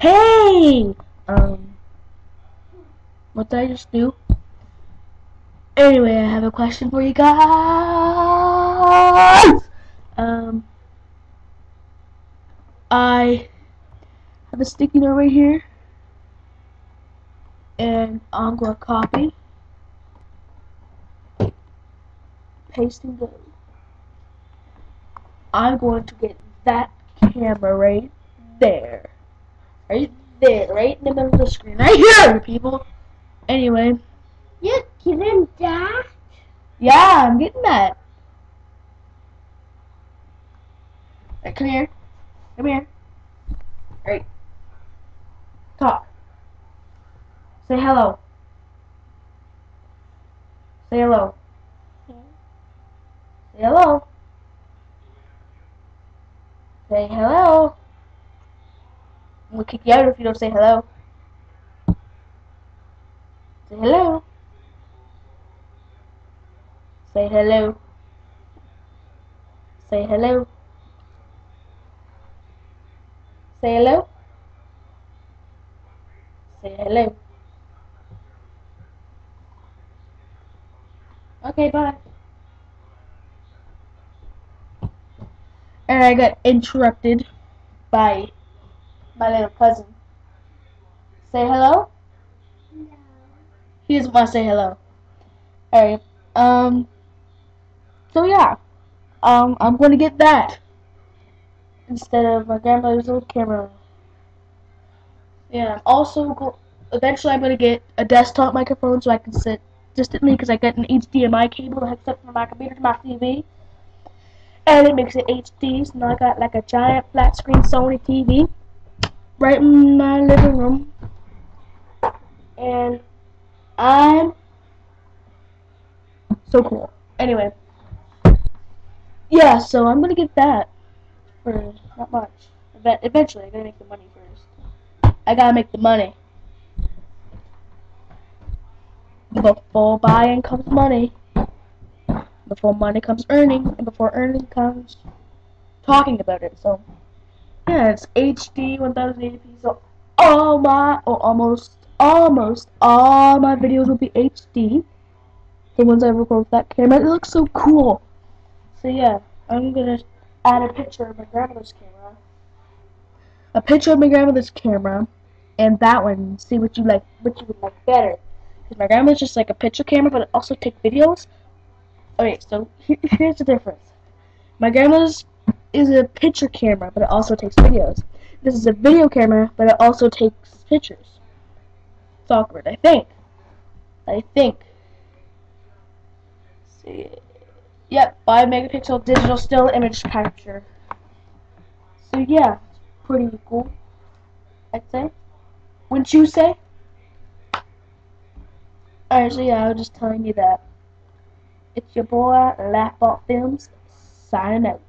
Hey! What did I just do? Anyway, I have a question for you guys! I have a sticky note right here, and I'm going to copy, paste, and go. I'm going to get that camera right there. Right there, right in the middle of the screen. Right here, people! Anyway. You're getting that? Yeah, I'm getting that. Right, come here. Come here. Right. Talk. Say hello. Say hello. Say hello. Say hello. I'm gonna kick you out if you don't say hello. Say hello. Say hello. Say hello. Say hello. Say hello. Okay, bye. And I got interrupted by my little cousin. Say hello? No. He doesn't want to say hello. Alright. So yeah. I'm gonna get that instead of my grandmother's old camera. Yeah, eventually I'm gonna get a desktop microphone so I can sit distantly because I got an HDMI cable that hooks up from my computer to my TV, and it makes it HD. So now I got like a giant flat screen Sony TV right in my living room, and I'm so cool. Anyway, yeah, so I'm gonna get that for not much. Eventually, I gotta make the money first. I gotta make the money. Before buying comes money. Before money comes earning, and before earning comes talking about it. So yeah, it's HD 1080p. So almost all my videos will be HD. The ones I record with that camera, it looks so cool. So yeah, I'm gonna add a picture of my grandmother's camera, and that one. See what you like, what you would like better. Because my grandma's just like a picture camera, but it also takes videos. Okay, so here's the difference. My grandma's is a picture camera, but it also takes videos. This is a video camera, but it also takes pictures. It's awkward, I think. Let's see. Yep, 5 megapixel digital still image capture. So yeah, it's pretty cool, I'd say. Wouldn't you say? Alright, so yeah, I was just telling you that. It's your boy, Laughbot Films, signing out.